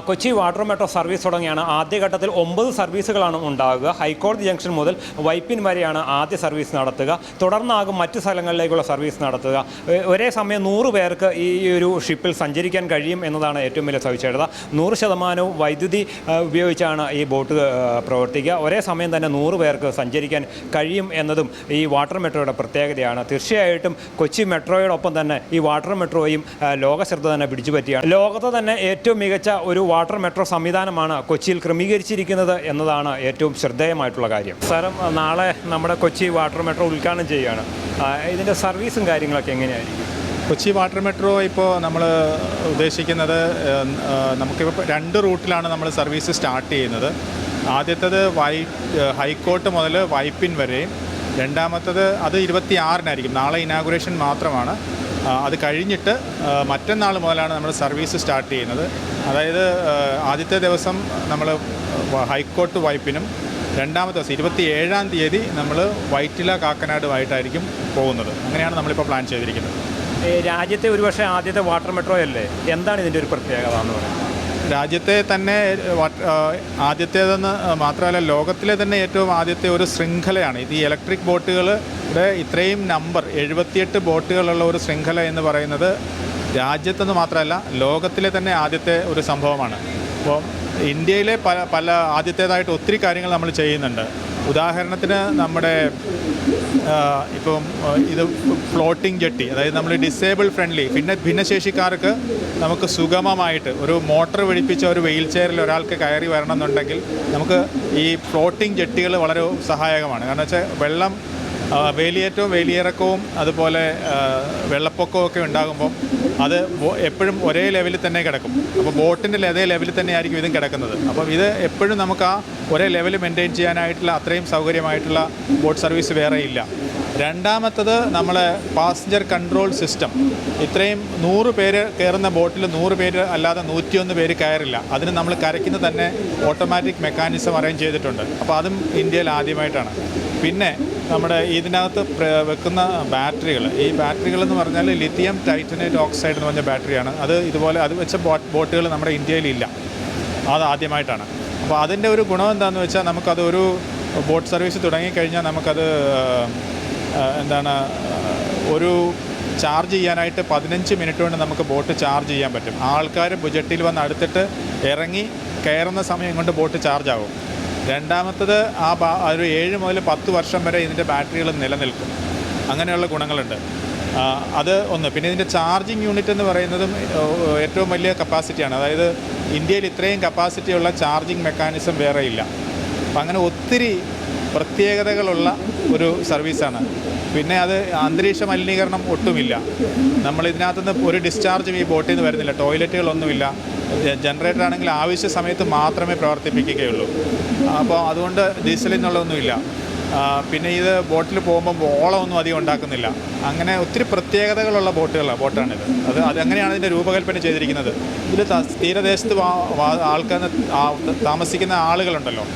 Kochi water metro service തുടങ്ങിയാണ് ആദ്യഘട്ടത്തിൽ 9 സർവീസുകളാണ് ഉണ്ടാകുക. ഹൈക്കോടതി ജംഗ്ഷൻ മുതൽ വൈപ്പിൻ വരെയാണ് ആദ്യ സർവീസ് നടത്തുക. തുടർന്നാകും മറ്റ് സ്ഥലങ്ങളിലേക്കുള്ള സർവീസ് നടത്തുക. ഒരേ സമയം 100 പേർക്ക് ഈ ഒരു ഷിപ്പിൽ സഞ്ചരിക്കാൻ കഴിയും എന്നതാണ് ഏറ്റവും വലിയ സവിശേഷത. 100% വൈദ്യുതി ഉപയോഗിച്ചാണ് ഈ ബോട്ട് പ്രവർത്തിക്കുക. ഒരേ സമയം തന്നെ 100 പേർക്ക് സഞ്ചരിക്കാൻ കഴിയും എന്നതും ഈ വാട്ടർ മെട്രോയുടെ പ്രത്യേകതയാണ്. തീർച്ചയായിട്ടും കൊച്ചി മെട്രോയോടൊപ്പം തന്നെ ഈ വാട്ടർ മെട്രോയും ലോകശ്രദ്ധ തന്നെ പിടിച്ചുപറ്റിയാണ്. ലോകത്തെ തന്നെ ഏറ്റവും മികച്ച ഒരു വാട്ടർ മെട്രോ സംവിധാനമാണ് കൊച്ചിയിൽ ക്രമീകരിച്ചിരിക്കുന്നത് എന്നതാണ് ഏറ്റവും ശ്രദ്ധേയമായിട്ടുള്ള കാര്യം. സാറും നാളെ നമ്മുടെ കൊച്ചി വാട്ടർ മെട്രോ ഉദ്ഘാടനം ചെയ്യുകയാണ്. ഇതിൻ്റെ സർവീസും കാര്യങ്ങളൊക്കെ എങ്ങനെയായിരിക്കും? കൊച്ചി വാട്ടർ മെട്രോ ഇപ്പോൾ നമ്മൾ ഉദ്ദേശിക്കുന്നത് നമുക്കിപ്പോൾ 2 റൂട്ടിലാണ് നമ്മൾ സർവീസ് സ്റ്റാർട്ട് ചെയ്യുന്നത്. ആദ്യത്തേത് ഹൈക്കോർട്ട് മുതൽ വൈപ്പിൻ വരെയും, രണ്ടാമത്തത് അത് 26-നായിരിക്കും. നാളെ ഇനാഗുറേഷൻ മാത്രമാണ്. അത് കഴിഞ്ഞിട്ട് മറ്റന്നാൾ മുതലാണ് നമ്മൾ സർവീസ് സ്റ്റാർട്ട് ചെയ്യുന്നത്. അതായത് ആദ്യത്തെ ദിവസം നമ്മൾ ഹൈക്കോർട്ട് വൈപ്പിനും, രണ്ടാമത്തെ ദിവസം 27-ാം തീയതി നമ്മൾ വൈറ്റില കാക്കനാടുമായിട്ടായിരിക്കും പോകുന്നത്. അങ്ങനെയാണ് നമ്മളിപ്പോൾ പ്ലാൻ ചെയ്തിരിക്കുന്നത്. രാജ്യത്തെ ഒരുപക്ഷെ ആദ്യത്തെ വാട്ടർ മെട്രോ അല്ലേ? എന്താണ് ഇതിൻ്റെ ഒരു പ്രത്യേകത എന്ന് പറയുന്നത്? രാജ്യത്തെ തന്നെ ആദ്യത്തേതെന്ന് മാത്രമല്ല, ലോകത്തിലെ തന്നെ ഏറ്റവും ആദ്യത്തെ ഒരു ശൃംഖലയാണ് ഇത്. ഈ ഇലക്ട്രിക് ബോട്ടുകളുടെ ഇത്രയും നമ്പർ 78 ബോട്ടുകളുള്ള ഒരു ശൃംഖല എന്ന് പറയുന്നത് രാജ്യത്തെന്ന് മാത്രമല്ല ലോകത്തിലെ തന്നെ ആദ്യത്തെ ഒരു സംഭവമാണ്. അപ്പോൾ ഇന്ത്യയിലെ പല ആദ്യത്തേതായിട്ട് ഒത്തിരി കാര്യങ്ങൾ നമ്മൾ ചെയ്യുന്നുണ്ട്. ഉദാഹരണത്തിന് നമ്മുടെ ഇപ്പം ഇത് ഫ്ലോട്ടിംഗ് ജെട്ടി, അതായത് നമ്മൾ ഡിസേബിൾ ഫ്രണ്ട്ലി, പിന്നെ ഭിന്നശേഷിക്കാർക്ക് നമുക്ക് സുഗമമായിട്ട് ഒരു മോട്ടോർ പിടിപ്പിച്ച ഒരു വീൽ ചെയറിൽ ഒരാൾക്ക് കയറി വരണം എന്നുണ്ടെങ്കിൽ നമുക്ക് ഈ ഫ്ലോട്ടിംഗ് ജെട്ടികൾ വളരെ സഹായകമാണ്. കാരണം വെച്ചാൽ വെള്ളം വേലിയേറ്റവും വേലിയിറക്കവും അതുപോലെ വെള്ളപ്പൊക്കവും ഒക്കെ ഉണ്ടാകുമ്പോൾ അത് എപ്പോഴും ഒരേ ലെവലിൽ തന്നെ കിടക്കും. അപ്പോൾ ബോട്ടിൻ്റെ അതേ ലെവലിൽ തന്നെ ആയിരിക്കും ഇതും കിടക്കുന്നത്. അപ്പം ഇത് എപ്പോഴും നമുക്ക് ആ ഒരേ ലെവൽ മെയിൻറ്റെയിൻ ചെയ്യാനായിട്ടുള്ള അത്രയും സൗകര്യമായിട്ടുള്ള ബോട്ട് സർവീസ് വേറെ ഇല്ല. രണ്ടാമത്തത് നമ്മളെ പാസഞ്ചർ കൺട്രോൾ സിസ്റ്റം. ഇത്രയും 100 പേര് കയറുന്ന ബോട്ടിൽ 100 പേര് അല്ലാതെ 101 പേര് കയറില്ല. അതിന് നമ്മൾ കരയ്ക്കുന്ന തന്നെ ഓട്ടോമാറ്റിക് മെക്കാനിസം അറേഞ്ച് ചെയ്തിട്ടുണ്ട്. അപ്പോൾ അതും ഇന്ത്യയിൽ ആദ്യമായിട്ടാണ്. പിന്നെ നമ്മുടെ ഇതിനകത്ത് വെക്കുന്ന ബാറ്ററികൾ, ഈ ബാറ്ററികളെന്ന് പറഞ്ഞാൽ ലിഥിയം ടൈറ്റനേറ്റ് ഓക്സൈഡ് എന്ന് പറഞ്ഞ ബാറ്ററിയാണ്. അത് ഇതുപോലെ അത് വെച്ച ബോട്ടുകൾ നമ്മുടെ ഇന്ത്യയിലില്ല. അത് ആദ്യമായിട്ടാണ്. അപ്പോൾ അതിൻ്റെ ഒരു ഗുണം എന്താണെന്ന് വെച്ചാൽ നമുക്കതൊരു ബോട്ട് സർവീസ് തുടങ്ങിക്കഴിഞ്ഞാൽ നമുക്കത് ഒരു ചാർജ് ചെയ്യാനായിട്ട് 15 മിനിറ്റ് കൊണ്ട് നമുക്ക് ബോട്ട് ചാർജ് ചെയ്യാൻ പറ്റും. ആൾക്കാർ ജെട്ടിയിൽ വന്ന് അടുത്തിട്ട് ഇറങ്ങി കയറുന്ന സമയം കൊണ്ട് ബോട്ട് ചാർജ് ആകും. രണ്ടാമത്തത് ഒരു 7 മുതൽ 10 വർഷം വരെ ഇതിൻ്റെ ബാറ്ററികൾ നിലനിൽക്കും. അങ്ങനെയുള്ള ഗുണങ്ങളുണ്ട്. അത് ഒന്ന്. പിന്നെ ഇതിൻ്റെ ചാർജിങ് യൂണിറ്റ് എന്ന് പറയുന്നതും ഏറ്റവും വലിയ കപ്പാസിറ്റിയാണ്. അതായത് ഇന്ത്യയിൽ ഇത്രയും കപ്പാസിറ്റിയുള്ള ചാർജിങ് മെക്കാനിസം വേറെ ഇല്ല. അപ്പം അങ്ങനെ ഒത്തിരി പ്രത്യേകതകളുള്ള ഒരു സർവീസാണ്. പിന്നെ അത് അന്തരീക്ഷ മലിനീകരണം ഒട്ടുമില്ല. നമ്മൾ ഇതിനകത്തുനിന്ന് ഒരു ഡിസ്ചാർജും ഈ ബോട്ടിൽ നിന്ന് വരുന്നില്ല. ടോയ്ലറ്റുകളൊന്നുമില്ല. ജനറേറ്റർ ആണെങ്കിൽ ആവശ്യ സമയത്ത് മാത്രമേ പ്രവർത്തിപ്പിക്കുകയുള്ളൂ. അപ്പോൾ അതുകൊണ്ട് ഡീസലിൽ നിന്നുള്ളതൊന്നുമില്ല. പിന്നെ ഇത് ബോട്ടിൽ പോകുമ്പോൾ ഓളമൊന്നും അധികം ഉണ്ടാക്കുന്നില്ല. അങ്ങനെ ഒത്തിരി പ്രത്യേകതകളുള്ള ബോട്ടാണിത്. അതങ്ങനെയാണ് ഇതിൻ്റെ രൂപകൽപ്പന ചെയ്തിരിക്കുന്നത്. ഇതിൽ തീരദേശത്ത് ആൾക്കാർ താമസിക്കുന്ന ആളുകളുണ്ടല്ലോ,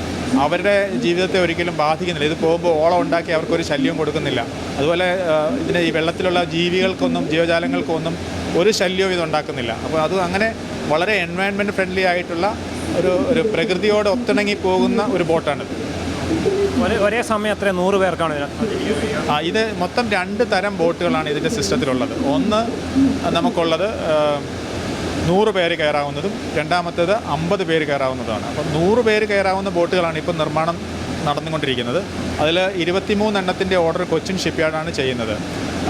അവരുടെ ജീവിതത്തെ ഒരിക്കലും ബാധിക്കുന്നില്ല. ഇത് പോകുമ്പോൾ ഓളം ഉണ്ടാക്കി അവർക്കൊരു ശല്യവും കൊടുക്കുന്നില്ല. അതുപോലെ ഇതിന് ഈ വെള്ളത്തിലുള്ള ജീവജാലങ്ങൾക്കൊന്നും ഒരു ശല്യവും ഇതുണ്ടാക്കുന്നില്ല. അപ്പോൾ അത് അങ്ങനെ വളരെ എൻവയൺമെൻറ്റ് ഫ്രണ്ട്ലി ആയിട്ടുള്ള ഒരു പ്രകൃതിയോട് ഒത്തിണങ്ങി പോകുന്ന ഒരു ബോട്ടാണിത്. ഒരേ സമയം അത്ര 100 പേർക്കാണ് ഇത് മൊത്തം 2 തരം ബോട്ടുകളാണ് ഇതിൻ്റെ സിസ്റ്റത്തിലുള്ളത്. ഒന്ന് നമുക്കുള്ളത് 100 പേര് കയറാവുന്നതും, രണ്ടാമത്തേത് 50 പേര് കയറാവുന്നതാണ്. അപ്പം 100 പേര് കയറാവുന്ന ബോട്ടുകളാണ് ഇപ്പോൾ നിർമ്മാണം നടന്നുകൊണ്ടിരിക്കുന്നത്. അതിൽ 23 എണ്ണത്തിൻ്റെ ഓർഡർ കൊച്ചിൻ ഷിപ്പ്യാർഡാണ് ചെയ്യുന്നത്.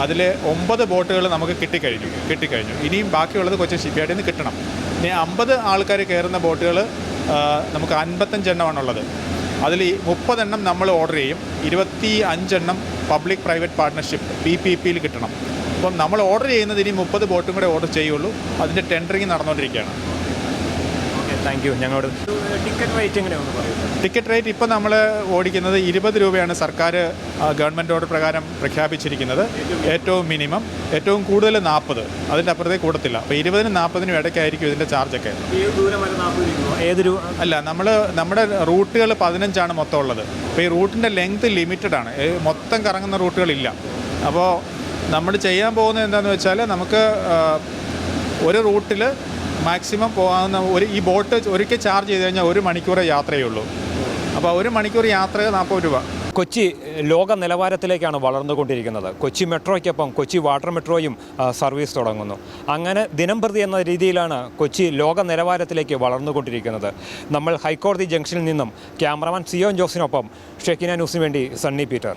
അതിൽ 9 ബോട്ടുകൾ നമുക്ക് കിട്ടിക്കഴിഞ്ഞു. ഇനിയും ബാക്കിയുള്ളത് കൊച്ചിൻ ഷിപ്പ്യാർഡിൽ നിന്ന് കിട്ടണം. ഇനി 50 ആൾക്കാർ കയറുന്ന ബോട്ടുകൾ നമുക്ക് 55 എണ്ണമാണുള്ളത്. അതിൽ 30 എണ്ണം നമ്മൾ ഓർഡർ ചെയ്യും. 25 എണ്ണം പബ്ലിക് പ്രൈവറ്റ് പാർട്ട്ണർഷിപ്പ് PPPയിൽ കിട്ടണം. അപ്പം നമ്മൾ ഓർഡർ ചെയ്യുന്നത് ഇനി 30 ബോട്ടും കൂടെ ഓർഡർ ചെയ്യുള്ളൂ. അതിൻ്റെ ടെൻഡറിങ് നടന്നുകൊണ്ടിരിക്കുകയാണ്. Okay, thank you. ഞങ്ങളോട് ടിക്കറ്റ് റേറ്റ് എങ്ങനെയാണ് പറയുന്നത്? ടിക്കറ്റ് റേറ്റ് ഇപ്പോൾ നമ്മൾ ഓടിക്കുന്നത് 20 രൂപയാണ് സർക്കാർ ഗവൺമെൻറ് ഓർഡർ പ്രകാരം പ്രഖ്യാപിച്ചിരിക്കുന്നത്. ഏറ്റവും മിനിമം, ഏറ്റവും കൂടുതൽ 40. അതിൻ്റെ അപ്പുറത്തേക്ക് കൂടത്തില്ല. അപ്പോൾ 20-നും 40-നും ഇടയ്ക്കായിരിക്കും ഇതിൻ്റെ ചാർജൊക്കെ. അല്ല, നമ്മുടെ റൂട്ടുകൾ 15 മൊത്തം ഉള്ളത്. അപ്പോൾ ഈ റൂട്ടിൻ്റെ ലെങ്ത് ലിമിറ്റഡ് ആണ്. മൊത്തം കറങ്ങുന്ന റൂട്ടുകളില്ല. അപ്പോൾ നമ്മൾ ചെയ്യാൻ പോകുന്നത് എന്താണെന്ന് വെച്ചാൽ, നമുക്ക് ഒരു റൂട്ടിൽ മാക്സിമം പോകാവുന്ന ഈ ബോട്ട് ഒരിക്കൽ ചാർജ് ചെയ്ത് കഴിഞ്ഞാൽ 1 മണിക്കൂറേ യാത്രയേ ഉള്ളൂ. അപ്പോൾ 1 മണിക്കൂർ യാത്ര 40 രൂപ. കൊച്ചി ലോക നിലവാരത്തിലേക്കാണ് വളർന്നുകൊണ്ടിരിക്കുന്നത്. കൊച്ചി മെട്രോയ്ക്കൊപ്പം കൊച്ചി വാട്ടർ മെട്രോയും സർവീസ് തുടങ്ങുന്നു. അങ്ങനെ ദിനംപ്രതി എന്ന രീതിയിലാണ് കൊച്ചി ലോക നിലവാരത്തിലേക്ക് വളർന്നുകൊണ്ടിരിക്കുന്നത്. നമ്മൾ ഹൈക്കോടതി ജംഗ്ഷനിൽ നിന്നും ക്യാമറമാൻ സിയോൻ ജോസിനൊപ്പം ഷെക്കിന ന്യൂസിന് വേണ്ടി സണ്ണി പീറ്റർ.